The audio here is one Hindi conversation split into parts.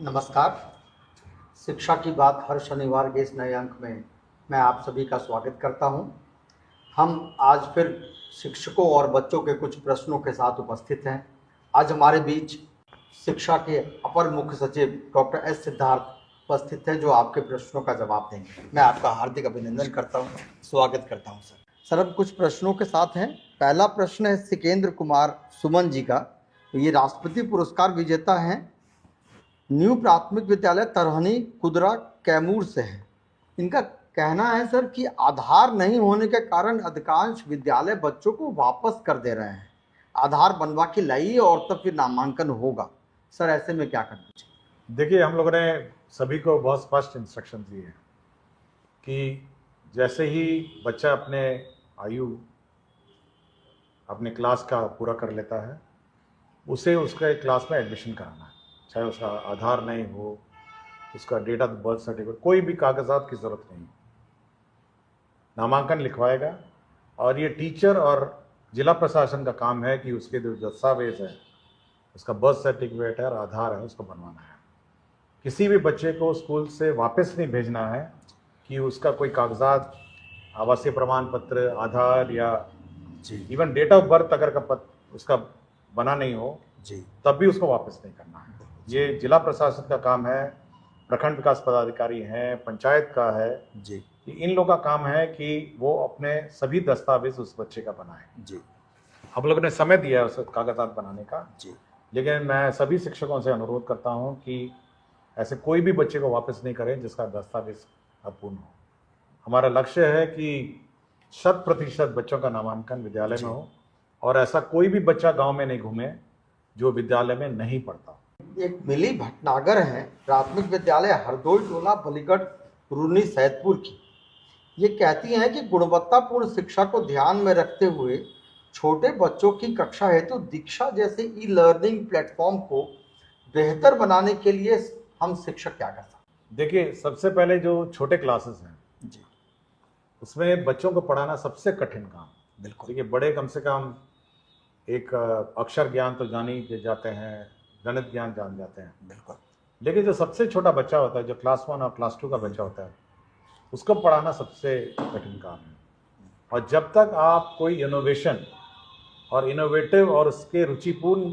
नमस्कार। शिक्षा की बात हर शनिवार के इस नए अंक में मैं आप सभी का स्वागत करता हूं। हम आज फिर शिक्षकों और बच्चों के कुछ प्रश्नों के साथ उपस्थित हैं। आज हमारे बीच शिक्षा के अपर मुख्य सचिव डॉक्टर एस सिद्धार्थ उपस्थित हैं, जो आपके प्रश्नों का जवाब देंगे। मैं आपका हार्दिक अभिनंदन करता हूं, स्वागत करता हूं सर। हम कुछ प्रश्नों के साथ हैं। पहला प्रश्न है सिकेंद्र कुमार सुमन जी का। ये राष्ट्रपति पुरस्कार विजेता हैं, न्यू प्राथमिक विद्यालय तरहनी कुदरा कैमूर से है। इनका कहना है सर कि आधार नहीं होने के कारण अधिकांश विद्यालय बच्चों को वापस कर दे रहे हैं। आधार बनवा के लाइए और तब फिर नामांकन होगा। सर ऐसे में क्या करना चाहिए? देखिए, हम लोगों ने सभी को बहुत स्पष्ट इंस्ट्रक्शन दिए हैं कि जैसे ही बच्चा अपने क्लास का पूरा कर लेता है, उसे उसके क्लास में एडमिशन कराना है। चाहे उसका आधार नहीं हो, उसका डेट ऑफ बर्थ सर्टिफिकेट, कोई भी कागजात की ज़रूरत नहीं। नामांकन लिखवाएगा और ये टीचर और जिला प्रशासन का काम है कि उसके जो दस्तावेज है, उसका बर्थ सर्टिफिकेट है और आधार है, उसको बनवाना है। किसी भी बच्चे को स्कूल से वापस नहीं भेजना है कि उसका कोई कागजात, आवासीय प्रमाण पत्र, आधार या इवन डेट ऑफ बर्थ अगर उसका बना नहीं हो तब भी उसको वापस नहीं करना है। ये जिला प्रशासन का काम है, प्रखंड विकास पदाधिकारी हैं, पंचायत का है जी। इन लोगों का काम है कि वो अपने सभी दस्तावेज उस बच्चे का बनाए जी। हम लोगों ने समय दिया है उस कागजात बनाने का जी। लेकिन मैं सभी शिक्षकों से अनुरोध करता हूं कि ऐसे कोई भी बच्चे को वापस नहीं करें जिसका दस्तावेज अपूर्ण हो। हमारा लक्ष्य है कि 100% बच्चों का नामांकन विद्यालय में हो और ऐसा कोई भी बच्चा गांव में नहीं घूमे जो विद्यालय में नहीं पढ़ता। एक मिली भटनागर है, प्राथमिक विद्यालय हरदोई टोला बलीगढ़ रूनी सैदपुर की। ये कहती हैं कि गुणवत्तापूर्ण शिक्षा को ध्यान में रखते हुए छोटे बच्चों की कक्षा हेतु दीक्षा जैसे ई लर्निंग प्लेटफॉर्म को बेहतर बनाने के लिए हम शिक्षक क्या कर सकते हैं? देखिए, सबसे पहले जो छोटे क्लासेस हैं जी, उसमें बच्चों को पढ़ाना सबसे कठिन काम। बिल्कुल। देखिए, बड़े कम से कम एक अक्षर ज्ञान तो जान ही जाते हैं, गणित ज्ञान जान जाते हैं। बिल्कुल। लेकिन जो सबसे छोटा बच्चा होता है, जो क्लास 1 और क्लास 2 का बच्चा होता है, उसको पढ़ाना सबसे कठिन काम है। और जब तक आप कोई इनोवेशन और इनोवेटिव और उसके रुचिपूर्ण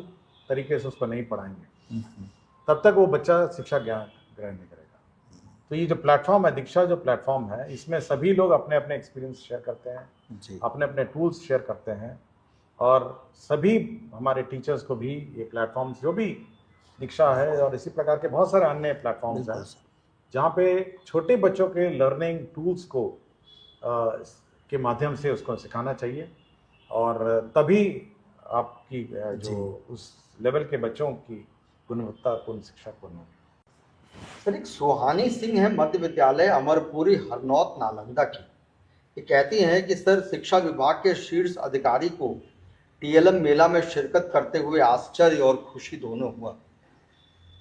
तरीके से उसको नहीं पढ़ाएंगे, तब तक वो बच्चा शिक्षा ज्ञान ग्रहण नहीं करेगा। तो ये जो प्लेटफॉर्म है, दीक्षा जो प्लेटफॉर्म है, इसमें सभी लोग अपने अपने एक्सपीरियंस शेयर करते हैं जी। अपने अपने टूल्स शेयर करते हैं और सभी हमारे टीचर्स को भी ये प्लेटफॉर्म, जो भी दीक्षा है और इसी प्रकार के बहुत सारे अन्य प्लेटफॉर्म्स हैं जहाँ पे छोटे बच्चों के लर्निंग टूल्स को के माध्यम से उसको सिखाना चाहिए और तभी आपकी जो उस लेवल के बच्चों की गुणवत्तापूर्ण शिक्षा पूर्ण होगी। सर, एक सुहानी सिंह है, मध्य विद्यालय अमरपुरी हरनौत नालंदा की। ये कहती हैं कि सर, शिक्षा विभाग के शीर्ष अधिकारी को टीएलएम मेला में शिरकत करते हुए आश्चर्य और खुशी दोनों हुआ।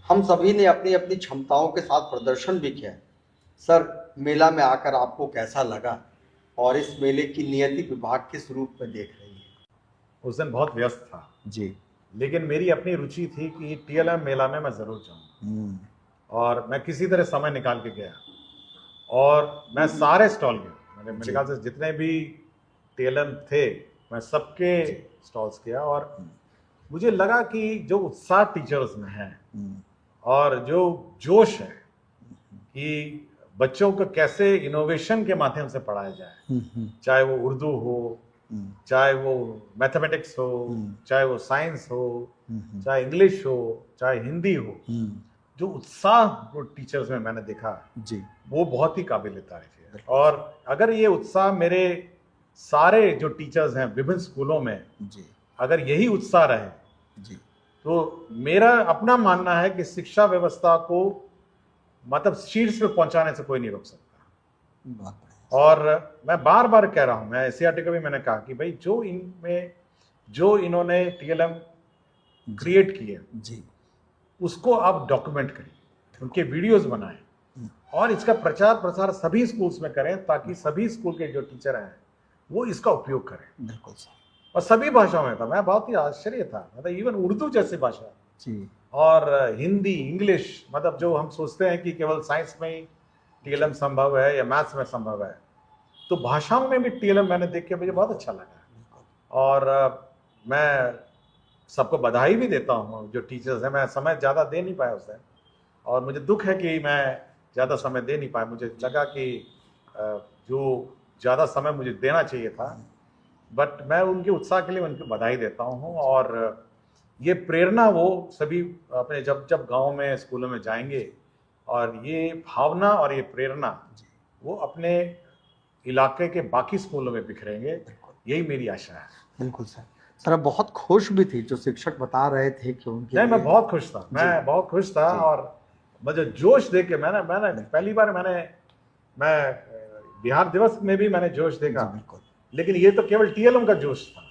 हम सभी ने अपनी अपनी क्षमताओं के साथ प्रदर्शन भी किया। सर, मेला में आकर आपको कैसा लगा और इस मेले की नियति विभाग किस रूप में देख रही है? उस दिन बहुत व्यस्त था जी, लेकिन मेरी अपनी रुचि थी कि टीएलएम मेला में मैं जरूर जाऊँ और मैं किसी तरह समय निकाल के गया और मैं सारे स्टॉल गया। मेरे ख्याल से जितने भी टीएलएम थे मैं सबके स्टॉल्स किया और मुझे लगा कि जो उत्साह टीचर्स में है और जो जोश है कि बच्चों को कैसे इनोवेशन के माध्यम से पढ़ाया जाए, चाहे वो उर्दू हो, चाहे वो मैथमेटिक्स हो, चाहे वो साइंस हो, चाहे इंग्लिश हो, चाहे हिंदी हो, जो उत्साह वो टीचर्स में मैंने देखा जी, वो बहुत ही काबिल तारीफ है। और अगर ये उत्साह मेरे सारे जो टीचर्स हैं विभिन्न स्कूलों में जी, अगर यही उत्साह रहे जी, तो मेरा अपना मानना है कि शिक्षा व्यवस्था को मतलब शीर्ष पे पहुंचाने से कोई नहीं रोक सकता। और मैं बार बार कह रहा हूं, मैं एससीईआरटी को भी मैंने कहा कि भाई जो इन्होंने टीएलएम क्रिएट किए जी, उसको आप डॉक्यूमेंट करिए, उनके वीडियोस बनाएं और इसका प्रचार प्रसार सभी स्कूल्स में करें ताकि सभी स्कूल के जो टीचर हैं वो इसका उपयोग करें। बिल्कुल। और सभी भाषाओं में था। मैं बहुत ही आश्चर्य था, मतलब इवन उर्दू जैसी भाषा जी और हिंदी, इंग्लिश, मतलब जो हम सोचते हैं कि केवल साइंस में ही टीएलएम संभव है या मैथ्स में संभव है, तो भाषाओं में भी टीएलएम मैंने देख के मुझे बहुत अच्छा लगा। और मैं सबको बधाई भी देता हूँ जो टीचर्स हैं। मैं समय ज़्यादा दे नहीं पाया उस दिन, और मुझे दुख है कि मैं ज़्यादा समय दे नहीं पाया। मुझे लगा कि जो ज़्यादा समय मुझे देना चाहिए था, बट मैं उनके उत्साह के लिए उनको बधाई देता हूँ। और ये प्रेरणा वो सभी अपने जब जब गाँव में, स्कूलों में जाएंगे, और ये भावना और ये प्रेरणा वो अपने इलाके के बाकी स्कूलों में बिखरेंगे, यही मेरी आशा है। बिल्कुल सर। सर आप बहुत खुश भी थी, जो शिक्षक बता रहे थे कि उनके नहीं, मैं लिए बहुत खुश था, मैं बहुत खुश था। जी। और मुझे जोश देख के मैंने पहली बार मैं बिहार दिवस में भी मैंने जोश देखा, बिल्कुल। लेकिन ये तो केवल टीएलएम का जोश था।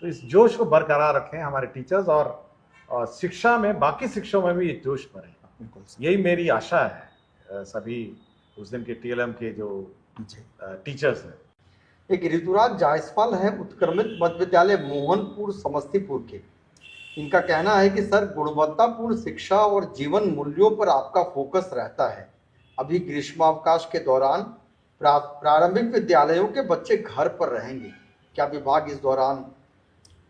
तो इस जोश को बरकरार रखें हमारे टीचर्स, और शिक्षा में, बाकी शिक्षाओं में भी ये जोश बढ़े, यही मेरी आशा है सभी उस दिन के टीएलएम के जो टीचर्स हैं। एक ऋतुराज जायसवाल है, उत्क्रमित मध्य विद्यालय मोहनपुर समस्तीपुर के। इनका कहना है कि सर, गुणवत्तापूर्ण शिक्षा और जीवन मूल्यों पर आपका फोकस रहता है। अभी ग्रीष्मावकाश के दौरान प्रारंभिक विद्यालयों के बच्चे घर पर रहेंगे, क्या विभाग इस दौरान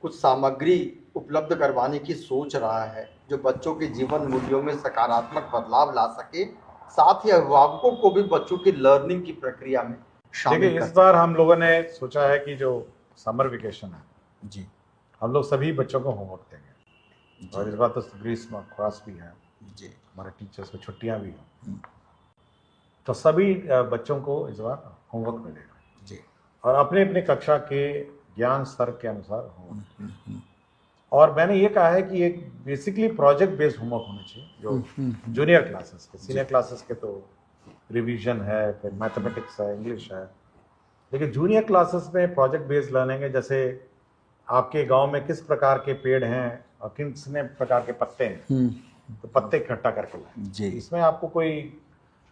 कुछ सामग्री उपलब्ध करवाने की सोच रहा है जो बच्चों के जीवन मूल्यों में सकारात्मक बदलाव ला सके, साथ ही अभिभावकों को भी बच्चों की लर्निंग की प्रक्रिया में शामिल देखिए, कर इस बार हम लोगों ने सोचा है कि जो समर वेकेशन है जी, हम लोग सभी बच्चों को होमवर्क देंगे। और इस बार तो ग्रीष्म अवकाश भी है जी, हमारे टीचर्स को छुट्टियां भी हैं, तो सभी बच्चों को इस बार होमवर्क मिलेगा जी, और अपने अपने कक्षा के ज्ञान स्तर के अनुसार होमवर्क। और मैंने ये कहा है कि एक बेसिकली प्रोजेक्ट बेस्ड होमवर्क होना चाहिए, जो जूनियर क्लासेस के, सीनियर क्लासेस के तो रिवीजन है, फिर मैथमेटिक्स है, इंग्लिश है, लेकिन जूनियर क्लासेस में प्रोजेक्ट बेस्ड लर्निंग है। जैसे आपके गांव में किस प्रकार के पेड़ हैं और कितने प्रकार के पत्ते हैं, तो पत्ते इकट्ठा करके लाएं। इसमें आपको कोई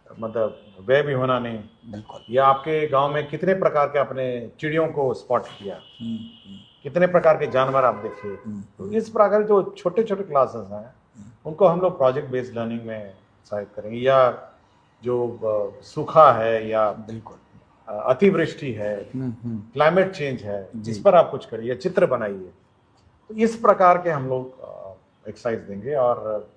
मतलब व्यय भी होना नहीं, बिल्कुल। या आपके गांव में कितने प्रकार के आपने चिड़ियों को स्पॉट किया, कितने प्रकार के जानवर आप देखे, तो इस प्रकार जो छोटे छोटे क्लासेस हैं उनको हम लोग प्रोजेक्ट बेस्ड लर्निंग में सहायता करेंगे। या जो सूखा है, या बिल्कुल अतिवृष्टि है, क्लाइमेट चेंज है, इस पर आप कुछ करिए, चित्र बनाइए। तो इस प्रकार के हम लोग एक्सरसाइज देंगे और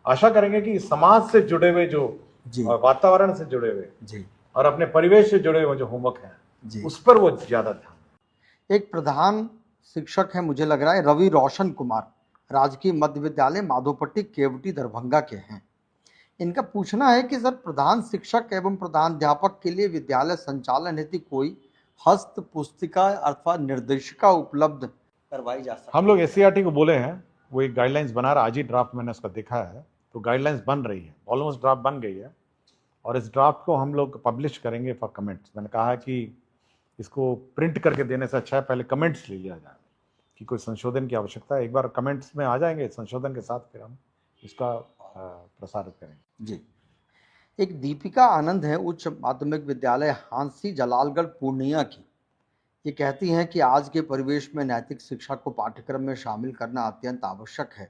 आशा करेंगे कि समाज से जुड़े हुए जो, वातावरण से जुड़े हुए और अपने परिवेश से जुड़े हुए जो होमवर्क है उस पर वो ज्यादा ध्यान। एक प्रधान शिक्षक है, मुझे लग रहा है रवि रोशन कुमार, राजकीय मध्य विद्यालय माधोपट्टी केवटी दरभंगा के हैं। इनका पूछना है कि सर, प्रधान शिक्षक एवं प्रधानाध्यापक के लिए विद्यालय संचालन हेतु कोई हस्त पुस्तिका अथवा निर्देशिका उपलब्ध करवाई जा सकती है? हम लोग एससीईआरटी को बोले हैं, वो एक गाइडलाइंस बना रहा, आज ही ड्राफ्ट मैंने उसका देखा है, तो गाइडलाइंस बन रही है, ऑलमोस्ट ड्राफ्ट बन गई है, और इस ड्राफ्ट को हम लोग पब्लिश करेंगे फॉर कमेंट्स। मैंने कहा है कि इसको प्रिंट करके देने से अच्छा है पहले कमेंट्स ले लिया जाए कि कोई संशोधन की आवश्यकता है। एक बार कमेंट्स में आ जाएंगे संशोधन के साथ, फिर हम इसका प्रसारित करेंगे। जी। एक दीपिका आनंद है, उच्च माध्यमिक विद्यालय हांसी जलालगढ़ पूर्णिया की। ये कहती हैं कि आज के परिवेश में नैतिक शिक्षा को पाठ्यक्रम में शामिल करना अत्यंत आवश्यक है,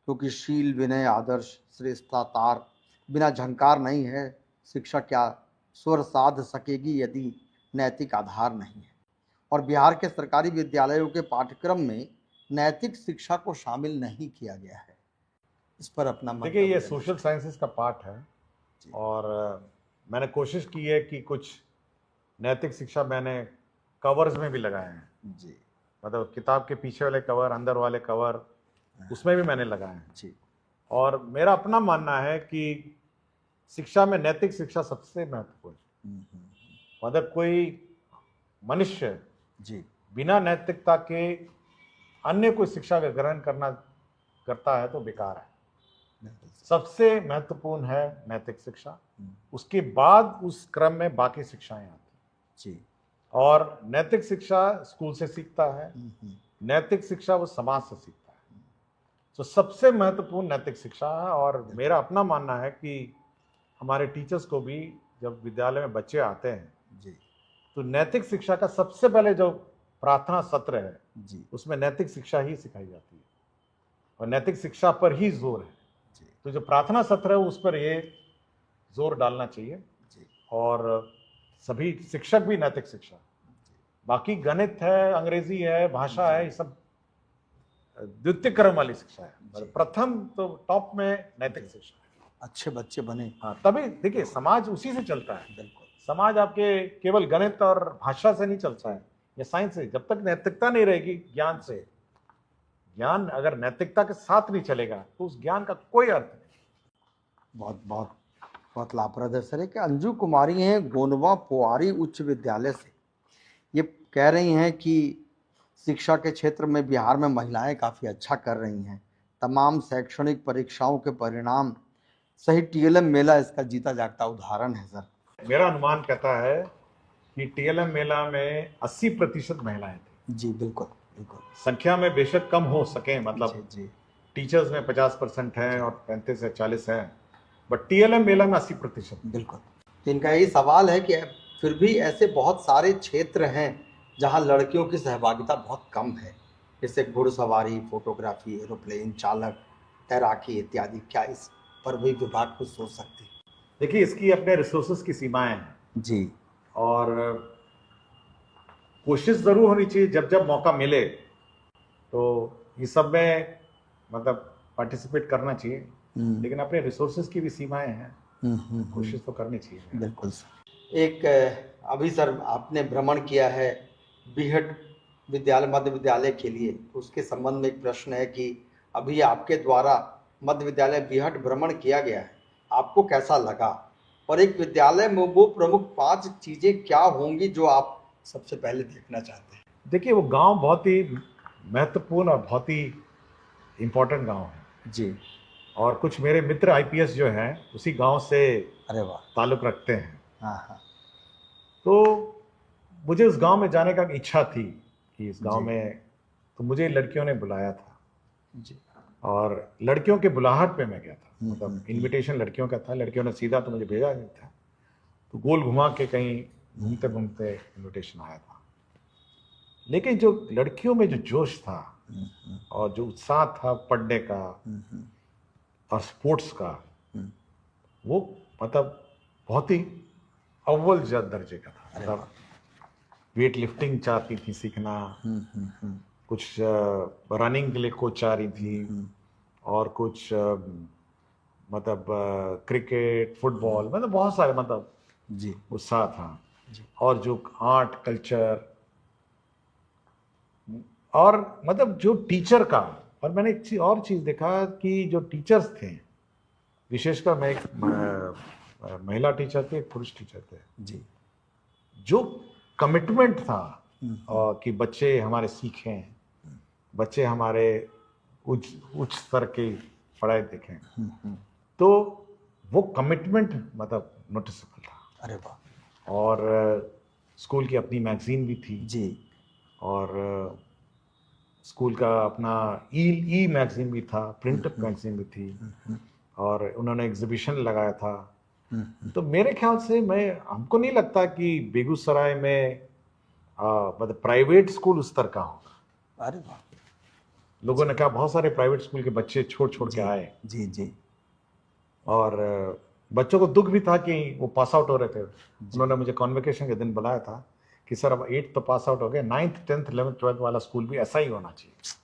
क्योंकि शील, विनय, आदर्श, श्रेष्ठता तार बिना झंकार नहीं है। शिक्षा क्या स्वर साध सकेगी यदि नैतिक आधार नहीं है? और बिहार के सरकारी विद्यालयों के पाठ्यक्रम में नैतिक शिक्षा को शामिल नहीं किया गया है, इस पर अपना मत। देखिए, ये सोशल साइंसेस का पार्ट है और मैंने कोशिश की है कि कुछ नैतिक शिक्षा मैंने कवर्स में भी लगाए हैं जी, मतलब किताब के पीछे वाले कवर, अंदर वाले कवर, उसमें भी मैंने लगाए हैं जी। और मेरा अपना मानना है कि शिक्षा में नैतिक शिक्षा सबसे महत्वपूर्ण, मतलब कोई मनुष्य जी बिना नैतिकता के अन्य कोई शिक्षा का ग्रहण करता है तो बेकार है। सबसे महत्वपूर्ण है नैतिक शिक्षा, उसके बाद उस क्रम में बाकी शिक्षाएं आती जी। और नैतिक शिक्षा स्कूल से सीखता है, नैतिक शिक्षा वो समाज से सीखता है, तो सबसे महत्वपूर्ण नैतिक शिक्षा है। और मेरा अपना मानना है कि हमारे टीचर्स को भी जब विद्यालय में बच्चे आते हैं जी, तो नैतिक शिक्षा का सबसे पहले जो प्रार्थना सत्र है जी, उसमें नैतिक शिक्षा ही सिखाई जाती है। और नैतिक शिक्षा पर ही जोर है। जी तो जो प्रार्थना सत्र है उस पर ये जोर डालना चाहिए, जी और सभी शिक्षक भी नैतिक शिक्षा। बाकी गणित है, अंग्रेजी है, भाषा है, ये सब द्वितीय क्रम वाली शिक्षा है। मतलब प्रथम तो टॉप में नैतिक शिक्षा है। अच्छे बच्चे बने। हाँ, तभी देखिए समाज उसी से चलता है। बिल्कुल। समाज आपके केवल गणित और भाषा से नहीं चलता है या साइंस से। जब तक नैतिकता नहीं रहेगी, ज्ञान से, ज्ञान अगर नैतिकता के साथ नहीं चलेगा तो उस ज्ञान का कोई अर्थ नहीं। बहुत बहुत बहुत लाभप्रद है सर। कि अंजू कुमारी हैं गोनवा पोआरी उच्च विद्यालय से, ये कह रही हैं कि शिक्षा के क्षेत्र में बिहार में महिलाएं काफ़ी अच्छा कर रही हैं। तमाम शैक्षणिक परीक्षाओं के परिणाम सही टीएलएम मेला इसका जीता जागता उदाहरण है सर। मेरा अनुमान कहता है कि टीएलएम मेला में 80% महिलाएं थी। जी बिल्कुल बिल्कुल। संख्या में बेशक कम हो सके, मतलब जी टीचर्स में 50% है और 35 से 40 है, बट टीएलएम मेला में 80%। बिल्कुल। तो इनका यही सवाल है कि फिर भी ऐसे बहुत सारे क्षेत्र हैं जहां लड़कियों की सहभागिता बहुत कम है, जैसे घुड़सवारी, फोटोग्राफी, एरोप्लेन चालक, तैराकी इत्यादि। क्या इस पर भी विभाग कुछ सोच सकती है? देखिए, इसकी अपने रिसोर्सेज की सीमाएं हैं जी और कोशिश जरूर होनी चाहिए जब जब मौका मिले तो ये सब में मतलब पार्टिसिपेट करना चाहिए, लेकिन अपने रिसोर्सेज की भी सीमाएं हैं। कोशिश तो करनी चाहिए। बिल्कुल सर। एक अभी सर आपने भ्रमण किया है बीहट विद्यालय मध्य विद्यालय के लिए, उसके संबंध में एक प्रश्न है कि अभी आपके द्वारा मध्य विद्यालय बीहट भ्रमण किया गया है, आपको कैसा लगा? और एक विद्यालय में वो प्रमुख 5 चीजें क्या होंगी जो आप सबसे पहले देखना चाहते हैं? देखिए, वो गांव बहुत ही महत्वपूर्ण और बहुत ही इम्पोर्टेंट गांव है जी। और कुछ मेरे मित्र आईपीएस जो हैं उसी गांव से अरे वाह। ताल्लुक रखते हैं। हाँ हाँ। तो मुझे उस गांव में जाने का इच्छा थी कि इस गांव जी। में, तो मुझे लड़कियों ने बुलाया था जी और लड़कियों के बुलाहट पे मैं गया था। मतलब इनविटेशन लड़कियों का था, लड़कियों ने सीधा तो मुझे भेजा नहीं था, तो गोल घुमा के कहीं घूमते घूमते इनविटेशन आया था। लेकिन जो लड़कियों में जो जोश था और जो उत्साह था पढ़ने का और स्पोर्ट्स का, वो मतलब बहुत ही अव्वल दर्जे का था। मतलब वेट लिफ्टिंग चाहती थी सीखना, कुछ रनिंग के लिए कोच चाह रही थी और कुछ मतलब क्रिकेट, फुटबॉल, मतलब बहुत सारे मतलब जी उत्साह था। जी। और जो आर्ट, कल्चर और मतलब जो टीचर का, और मैंने एक और चीज़ देखा कि जो टीचर्स थे, विशेषकर मैं एक महिला टीचर थे, एक पुरुष टीचर थे जी, जो कमिटमेंट था कि बच्चे हमारे सीखें, बच्चे हमारे उच्च स्तर की पढ़ाई देखें, तो वो कमिटमेंट मतलब नोटिसेबल था। अरे वाह। और स्कूल की अपनी मैगजीन भी थी जी। और स्कूल का अपना ई मैगजीन भी था, प्रिंट मैगजीन भी थी और उन्होंने एग्जीबिशन लगाया था। तो मेरे ख्याल से हमको नहीं लगता कि बेगूसराय में मतलब प्राइवेट स्कूल उस तरह का होगा। अरे वाह। लोगों ने कहा बहुत सारे प्राइवेट स्कूल के बच्चे छोड़ के आए। जी जी। और बच्चों को दुख भी था कि वो पास आउट हो रहे थे। उन्होंने मुझे कॉन्वोकेशन के दिन बुलाया था कि सर अब 8th तो पास आउट हो गए, 9th 10th 11th 12th वाला स्कूल भी ऐसा ही होना चाहिए।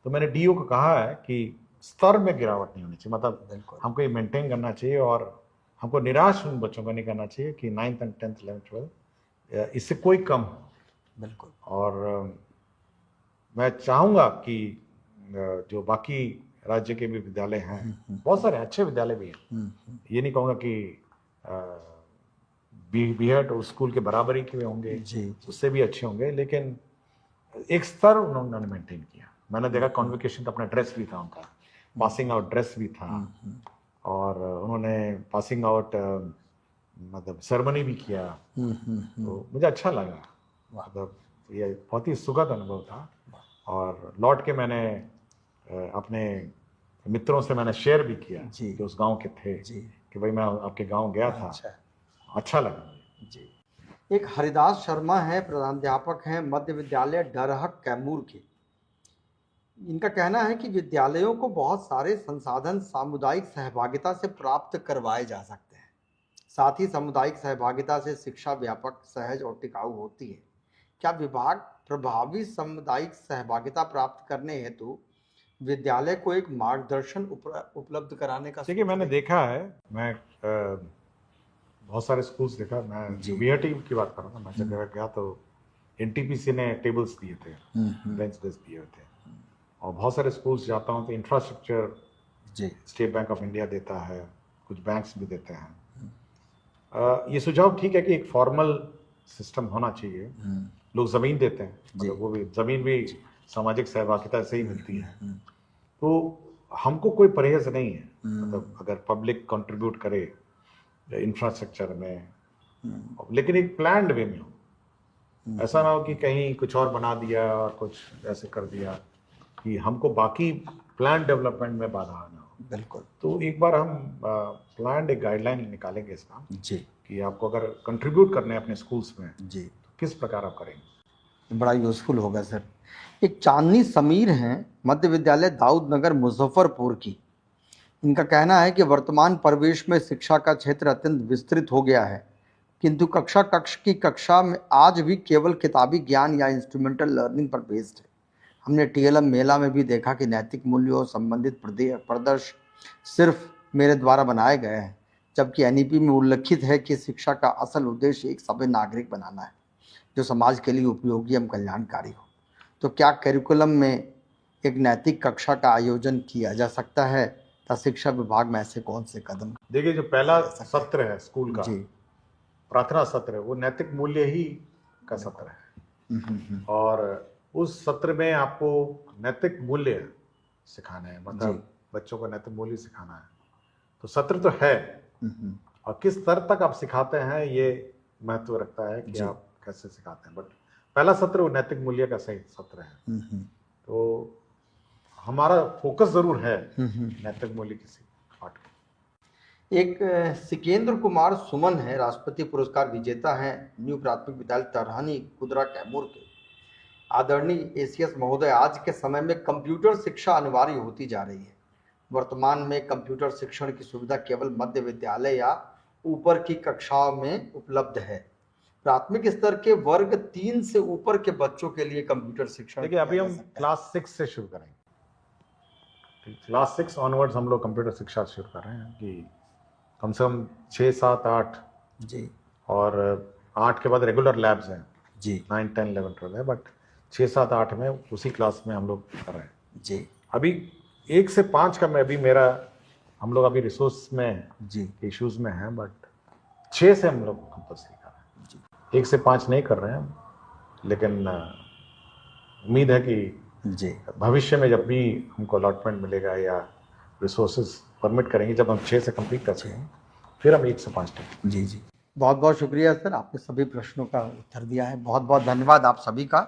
तो मैंने डीओ को कहा है कि स्तर में गिरावट नहीं होनी चाहिए, मतलब हमको ये मेंटेन करना चाहिए और हमको निराश उन बच्चों को नहीं करना चाहिए कि 9th and 10th 11th 12th इससे कोई कम हो। बिल्कुल। और मैं चाहूँगा कि जो बाकी राज्य के भी विद्यालय हैं, बहुत सारे अच्छे विद्यालय भी हैं, ये नहीं कहूँगा कि बीएड और स्कूल के बराबरी के होंगे, उससे भी अच्छे होंगे, लेकिन एक स्तर उन्होंने मेंटेन किया। मैंने देखा कॉन्वोकेशन का अपना ड्रेस भी था, उनका पासिंग आउट ड्रेस भी था और उन्होंने पासिंग आउट मतलब सेरेमनी भी किया। तो मुझे अच्छा लगा, मतलब ये बहुत ही सुखद अनुभव था। और लौट के मैंने अपने मित्रों से मैंने शेयर भी किया कि उस गांव के थे कि भाई मैं आपके गांव गया था। अच्छा लगा जी। एक हरिदास शर्मा है, प्रधानाध्यापक हैं मध्य विद्यालय डरहक कैमूर के। इनका कहना है कि विद्यालयों को बहुत सारे संसाधन सामुदायिक सहभागिता से प्राप्त करवाए जा सकते हैं। साथ ही सामुदायिक सहभागिता से शिक्षा व्यापक, सहज और टिकाऊ होती है। क्या विभाग प्रभावी सामुदायिक सहभागिता प्राप्त करने हेतु विद्यालय को एक मार्गदर्शन उपलब्ध कराने का देखिए, मैंने देखा है, मैं बहुत सारे स्कूल्स देखा, मैं जी। बीआरटी की बात कर रहा था, मैं जगह गया तो एनटीपीसी ने टेबल्स दिए थे, बेंच डेस्क दिए थे, और बहुत सारे स्कूल्स जाता हूँ तो इंफ्रास्ट्रक्चर जी स्टेट बैंक ऑफ इंडिया देता है, कुछ बैंक्स भी देते हैं। ये सुझाव ठीक है कि एक फॉर्मल सिस्टम होना चाहिए। लोग ज़मीन देते हैं, मतलब वो भी ज़मीन भी सामाजिक सहभागिता से ही मिलती है, तो हमको कोई परहेज नहीं है, मतलब अगर पब्लिक कंट्रीब्यूट करे इंफ्रास्ट्रक्चर में, लेकिन एक प्लान्ड वे में हो। ऐसा ना हो कि कहीं कुछ और बना दिया और कुछ ऐसे कर दिया कि हमको बाकी प्लान डेवलपमेंट में बाधा ना हो। बिल्कुल। तो एक बार हम प्लान एक गाइडलाइन निकालेंगे इसका जी कि आपको अगर कंट्रीब्यूट करने हैं अपने स्कूल्स में जी, तो किस प्रकार आप करेंगे। बड़ा यूजफुल होगा सर। एक चांदनी समीर हैं, मध्य विद्यालय दाऊद नगर मुजफ्फरपुर की। इनका कहना है कि वर्तमान परिवेश में शिक्षा का क्षेत्र अत्यंत विस्तृत हो गया है, किंतु कक्ष की कक्षा में आज भी केवल किताबी ज्ञान या इंस्ट्रूमेंटल लर्निंग पर बेस्ड है। हमने टीएलएम मेला में भी देखा कि नैतिक मूल्यों संबंधित प्रदर्श सिर्फ मेरे द्वारा बनाए गए हैं, जबकि एनईपी में उल्लिखित है कि शिक्षा का असल उद्देश्य एक सभ्य नागरिक बनाना है जो समाज के लिए उपयोगी एवं कल्याणकारी हो। तो क्या करिकुलम में एक नैतिक कक्षा का आयोजन किया जा सकता है तथा शिक्षा विभाग में ऐसे कौन से कदम? देखिए, जो पहला सत्र है स्कूल का, जी प्रार्थना सत्र है, वो नैतिक मूल्य ही का सत्र है, और उस सत्र में आपको नैतिक मूल्य सिखाना है, मतलब बच्चों को नैतिक मूल्य सिखाना है। तो सत्र तो है, और किस स्तर तक आप सिखाते हैं ये महत्व रखता है कि आप कैसे सिखाते हैं, बट पहला सत्र वो नैतिक मूल्य का सही सत्र है। तो हमारा फोकस जरूर है नैतिक मूल्य किसी पाठ को। एक सिकेंद्र कुमार सुमन है, राष्ट्रपति पुरस्कार विजेता हैं, न्यू प्राथमिक विद्यालय तरहानी कुदरा कैमूर के। आदरणीय एसीएस महोदय, आज के समय में कंप्यूटर शिक्षा अनिवार्य होती जा रही है। वर्तमान में कंप्यूटर शिक्षण की सुविधा केवल मध्य विद्यालय या ऊपर की कक्षाओं में उपलब्ध है। प्राथमिक स्तर के वर्ग 3 से ऊपर के बच्चों के लिए कंप्यूटर शिक्षण, देखिए अभी हम क्लास 6 से शुरू करेंगे। क्लास 6 ऑनवर्ड्स हम लोग कंप्यूटर शिक्षा शुरू कर रहे हैं कि कम से कम 6, 7, 8 जी, और 8 के बाद रेगुलर लैब्स हैं जी, 9, 10, 11, 12 है, बट 6, 7, 8 में उसी क्लास में हम लोग कर रहे हैं जी। अभी 1 से 5 का मैं अभी हम लोग अभी रिसोर्स में जी इश्यूज में हैं, बट 6 से हम लोग कंपल्सरी कर रहे हैं जी। 1 से 5 नहीं कर रहे हैं, लेकिन उम्मीद है कि जी भविष्य में जब भी हमको अलॉटमेंट मिलेगा या रिसोर्सेज परमिट करेंगे, जब हम 6 से कंप्लीट कर सकें, फिर हम 1 से 5 तक। जी जी, बहुत बहुत शुक्रिया सर, आपने सभी प्रश्नों का उत्तर दिया है। बहुत बहुत धन्यवाद आप सभी का।